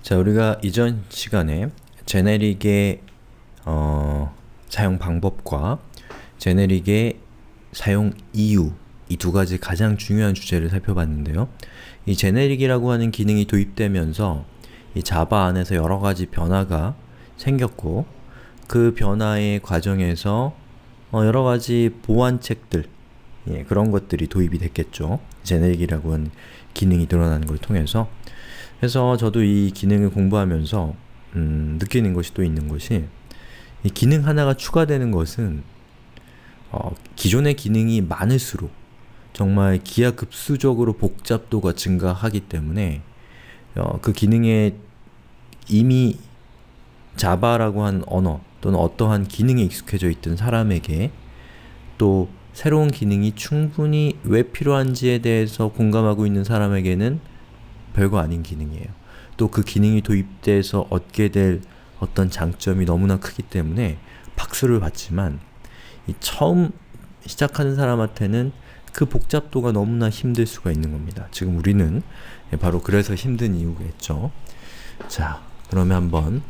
자, 우리가 이전 시간에 제네릭의 사용 방법과 제네릭의 사용 이유, 이 두 가지 가장 중요한 주제를 살펴봤는데요. 이 제네릭이라고 하는 기능이 도입되면서 이 자바 안에서 여러 가지 변화가 생겼고, 그 변화의 과정에서 여러 가지 보완책들, 그런 것들이 도입이 됐겠죠. 제네릭이라고 하는 기능이 드러나는 걸 통해서. 그래서 저도 이 기능을 공부하면서 느끼는 것이 또 있는 것이, 이 기능 하나가 추가되는 것은 기존의 기능이 많을수록 정말 기하급수적으로 복잡도가 증가하기 때문에 그 기능에 이미 자바라고 한 언어 또는 어떠한 기능에 익숙해져 있던 사람에게 또 새로운 기능이 충분히 왜 필요한지에 대해서 공감하고 있는 사람에게는 별거 아닌 기능이에요. 또 그 기능이 도입돼서 얻게 될 어떤 장점이 너무나 크기 때문에 박수를 받지만, 이 처음 시작하는 사람한테는 그 복잡도가 너무나 힘들 수가 있는 겁니다. 지금 우리는 바로 그래서 힘든 이유겠죠. 자, 그러면 한번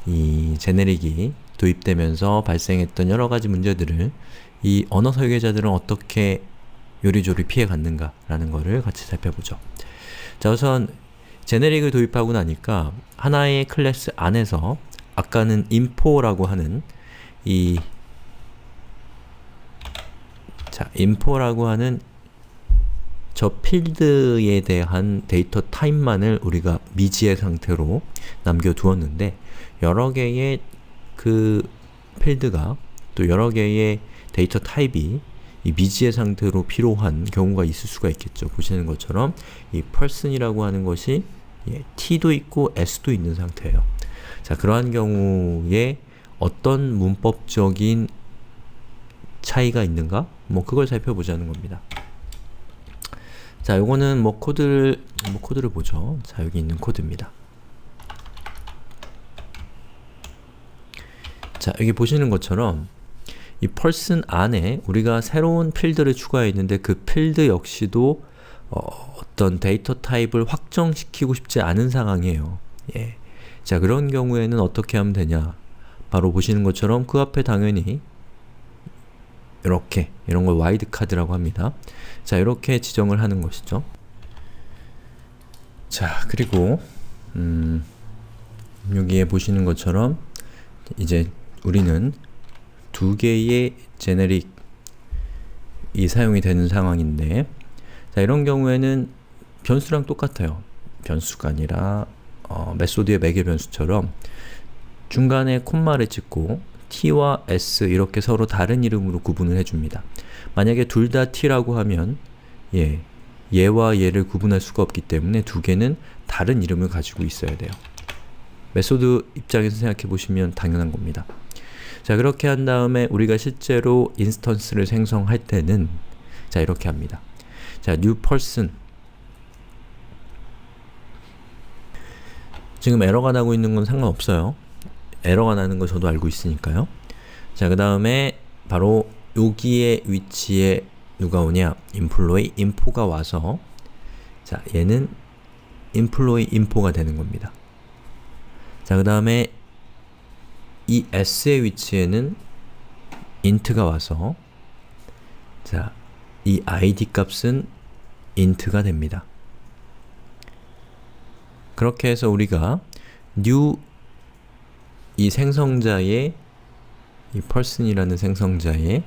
이 제네릭이 도입되면서 발생했던 여러 가지 문제들을 이 언어 설계자들은 어떻게 요리조리 피해갔는가 라는 거를 같이 살펴보죠. 자, 우선 제네릭을 도입하고 나니까 하나의 클래스 안에서 아까는 info라고 하는 info라고 하는 저 필드에 대한 데이터 타입만을 우리가 미지의 상태로 남겨두었는데, 여러 개의 그 필드가 또 여러 개의 데이터 타입이 이 미지의 상태로 필요한 경우가 있을 수가 있겠죠. 보시는 것처럼 이 person이라고 하는 것이 t도 있고 s도 있는 상태예요. 자, 그러한 경우에 어떤 문법적인 차이가 있는가? 그걸 살펴보자는 겁니다. 자, 요거는 코드를 보죠. 자, 여기 있는 코드입니다. 자, 여기 보시는 것처럼 이 person 안에 우리가 새로운 필드를 추가했는데, 그 필드 역시도 어떤 데이터 타입을 확정시키고 싶지 않은 상황이에요. 자, 그런 경우에는 어떻게 하면 되냐? 바로 보시는 것처럼 그 앞에 당연히 이런 걸 와이드 카드라고 합니다. 자, 이렇게 지정을 하는 것이죠. 자, 그리고 여기에 보시는 것처럼 이제 우리는 두 개의 제네릭이 사용이 되는 상황인데, 자, 이런 경우에는 변수랑 똑같아요. 변수가 아니라 메소드의 매개 변수처럼 중간에 콤마를 찍고 t와 s 이렇게 서로 다른 이름으로 구분을 해줍니다. 만약에 둘 다 t라고 하면 얘와 얘를 구분할 수가 없기 때문에 두 개는 다른 이름을 가지고 있어야 돼요. 메소드 입장에서 생각해 보시면 당연한 겁니다. 자, 그렇게 한 다음에 우리가 실제로 인스턴스를 생성할 때는 자, 이렇게 합니다. 자, new person. 지금 에러가 나고 있는 건 상관없어요. 에러가 나는 거 저도 알고 있으니까요. 자, 그 다음에 바로 여기에 위치에 누가 오냐? employee info가 와서, 자, 얘는 employee info가 되는 겁니다. 자, 그 다음에 이 s의 위치에는 int가 와서, 자, 이 id 값은 int가 됩니다. 그렇게 해서 우리가 new 이 생성자의 이 person이라는 생성자의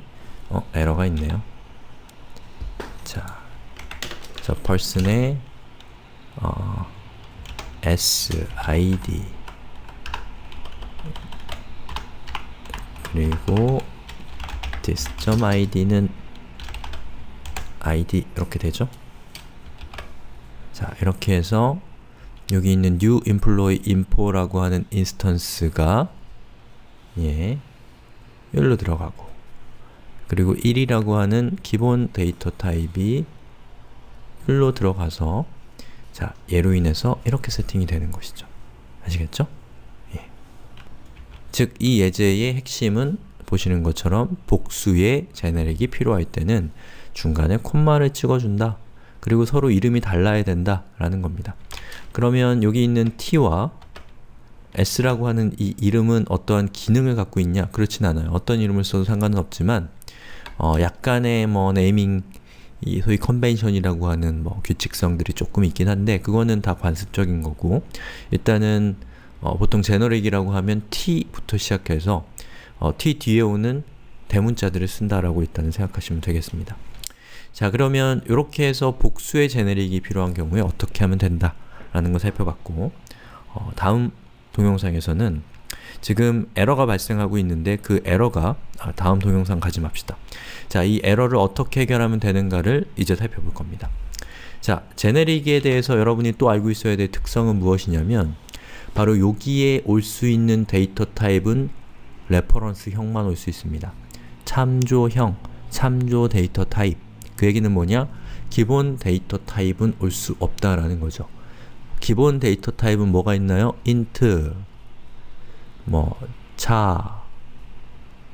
에러가 있네요. 자, 저 person의 sid 그리고 this.id는 id 이렇게 되죠. 자, 이렇게 해서 여기 있는 new employee info라고 하는 인스턴스가 여기로 들어가고, 그리고 1이라고 하는 기본 데이터 타입이 여기로 들어가서, 자, 얘로 인해서 이렇게 세팅이 되는 것이죠. 아시겠죠? 즉, 이 예제의 핵심은 보시는 것처럼 복수의 제네릭이 필요할 때는 중간에 콤마를 찍어준다. 그리고 서로 이름이 달라야 된다 라는 겁니다. 그러면 여기 있는 t와 s라고 하는 이 이름은 어떠한 기능을 갖고 있냐? 그렇진 않아요. 어떤 이름을 써도 상관은 없지만 약간의 뭐 네이밍 이 소위 컨벤션이라고 하는 뭐 규칙성들이 조금 있긴 한데 그거는 다 관습적인 거고 일단은 보통 제너릭이라고 하면 t부터 시작해서 t 뒤에 오는 대문자들을 쓴다라고 일단은 생각하시면 되겠습니다. 자, 그러면 이렇게 해서 복수의 제네릭이 필요한 경우에 어떻게 하면 된다 라는 걸 살펴봤고 다음 동영상에서는 지금 에러가 발생하고 있는데 그 에러가 다음 동영상 가지 맙시다. 자, 이 에러를 어떻게 해결하면 되는가를 이제 살펴볼 겁니다. 자, 제네릭에 대해서 여러분이 또 알고 있어야 될 특성은 무엇이냐면 바로 여기에 올 수 있는 데이터 타입은 레퍼런스형만 올 수 있습니다. 참조형, 참조 데이터 타입. 그 얘기는 뭐냐? 기본 데이터 타입은 올 수 없다라는 거죠. 기본 데이터 타입은 뭐가 있나요? int, 차,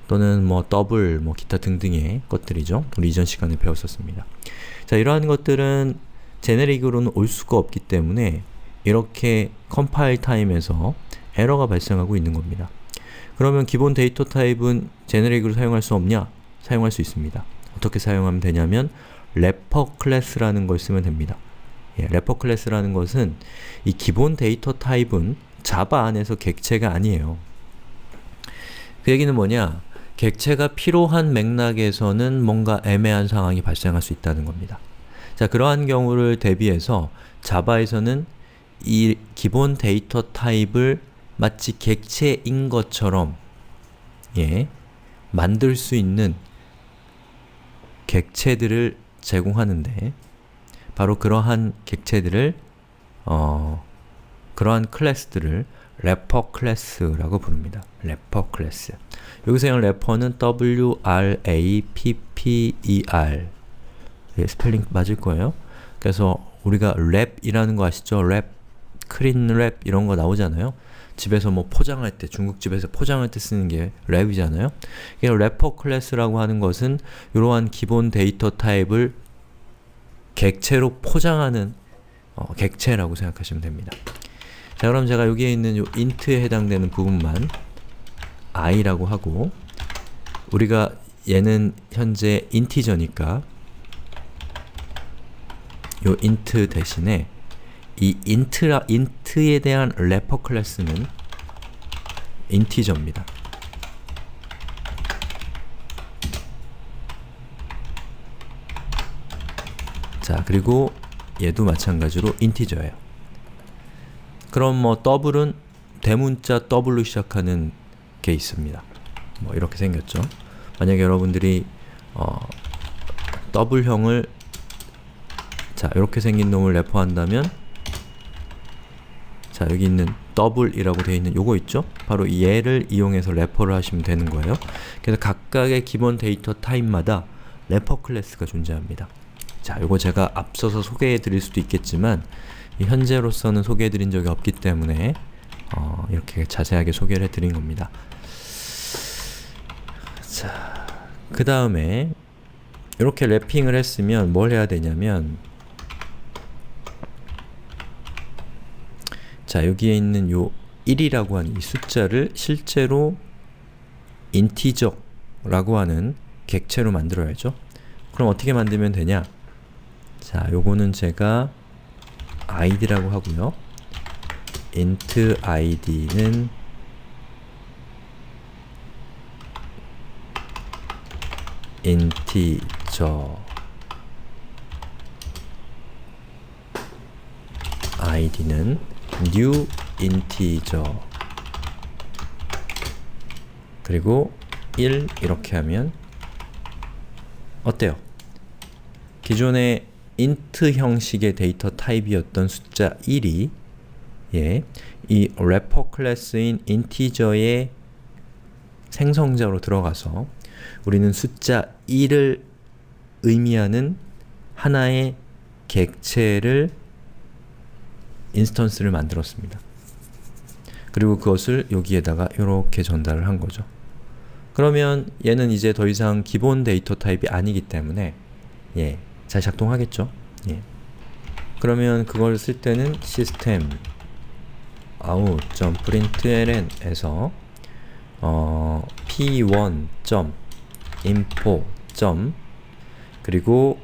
또는 더블, 기타 등등의 것들이죠. 우리 이전 시간에 배웠었습니다. 자, 이러한 것들은 제네릭으로는 올 수가 없기 때문에 이렇게 컴파일 타임에서 에러가 발생하고 있는 겁니다. 그러면 기본 데이터 타입은 제네릭으로 사용할 수 없냐? 사용할 수 있습니다. 어떻게 사용하면 되냐면 래퍼 클래스라는 걸 쓰면 됩니다. 래퍼 클래스라는 것은 이 기본 데이터 타입은 자바 안에서 객체가 아니에요. 그 얘기는 뭐냐? 객체가 필요한 맥락에서는 뭔가 애매한 상황이 발생할 수 있다는 겁니다. 자, 그러한 경우를 대비해서 자바에서는 이 기본 데이터 타입을 마치 객체인 것처럼 만들 수 있는 객체들을 제공하는데 바로 그러한 객체들을 그러한 클래스들을 래퍼 클래스라고 부릅니다. 래퍼 클래스. 여기서 형 래퍼는 W-R-A-P-P-E-R 스펠링 맞을 거예요. 그래서 우리가 랩이라는 거 아시죠? 랩, 크린 랩 이런 거 나오잖아요. 집에서 포장할 때, 중국집에서 포장할 때 쓰는 게 랩이잖아요. 래퍼 클래스라고 하는 것은 이러한 기본 데이터 타입을 객체로 포장하는 객체라고 생각하시면 됩니다. 자, 그럼 제가 여기에 있는 요 int에 해당되는 부분만 i라고 하고 우리가 얘는 현재 인티저니까 요 int 대신에 이 int에 대한 래퍼 클래스는 인티저입니다. 자, 그리고 얘도 마찬가지로 인티저예요. 그럼 더블은 대문자 더블로 시작하는 게 있습니다. 이렇게 생겼죠. 만약에 여러분들이 더블형을 이렇게 생긴 놈을 래퍼한다면 자, 여기 있는 더블이라고 되어 있는 요거 있죠? 바로 얘를 이용해서 래퍼를 하시면 되는 거예요. 그래서 각각의 기본 데이터 타입마다 래퍼 클래스가 존재합니다. 자, 요거 제가 앞서서 소개해 드릴 수도 있겠지만 현재로서는 소개해 드린 적이 없기 때문에 이렇게 자세하게 소개를 해 드린 겁니다. 자, 그 다음에 이렇게 래핑을 했으면 뭘 해야 되냐면 자, 여기에 있는 요 1이라고 하는 이 숫자를 실제로 인티저라고 하는 객체로 만들어야죠. 그럼 어떻게 만들면 되냐? 자, 요거는 제가 id라고 하고요. int id는 integer id는 new integer 그리고 1 이렇게 하면 어때요? 기존의 int 형식의 데이터 타입이었던 숫자 1이 이 래퍼 클래스인 integer의 생성자로 들어가서 우리는 숫자 1을 의미하는 하나의 객체를 인스턴스를 만들었습니다. 그리고 그것을 여기에다가 이렇게 전달을 한 거죠. 그러면 얘는 이제 더 이상 기본 데이터 타입이 아니기 때문에 잘 작동하겠죠. 그러면 그걸 쓸 때는 system out.println에서 p1.import. 그리고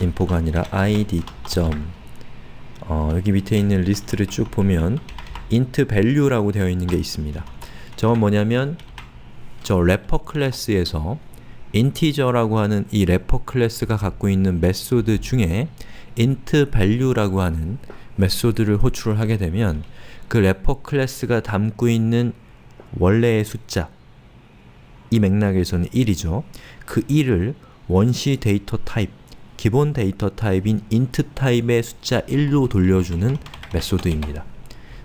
info가 아니라 id. 여기 밑에 있는 리스트를 쭉 보면 int value라고 되어 있는 게 있습니다. 저건 뭐냐면 저 래퍼 클래스에서 integer라고 하는 이 래퍼 클래스가 갖고 있는 메소드 중에 int value라고 하는 메소드를 호출을 하게 되면 그 래퍼 클래스가 담고 있는 원래의 숫자, 이 맥락에서는 1이죠. 그 1을 원시 데이터 타입, 기본 데이터 타입인 int 타입의 숫자 1로 돌려주는 메소드입니다.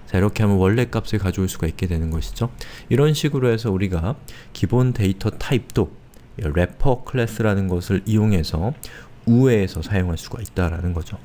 자, 이렇게 하면 원래 값을 가져올 수가 있게 되는 것이죠. 이런 식으로 해서 우리가 기본 데이터 타입도 래퍼 클래스라는 것을 이용해서 우회해서 사용할 수가 있다라는 거죠.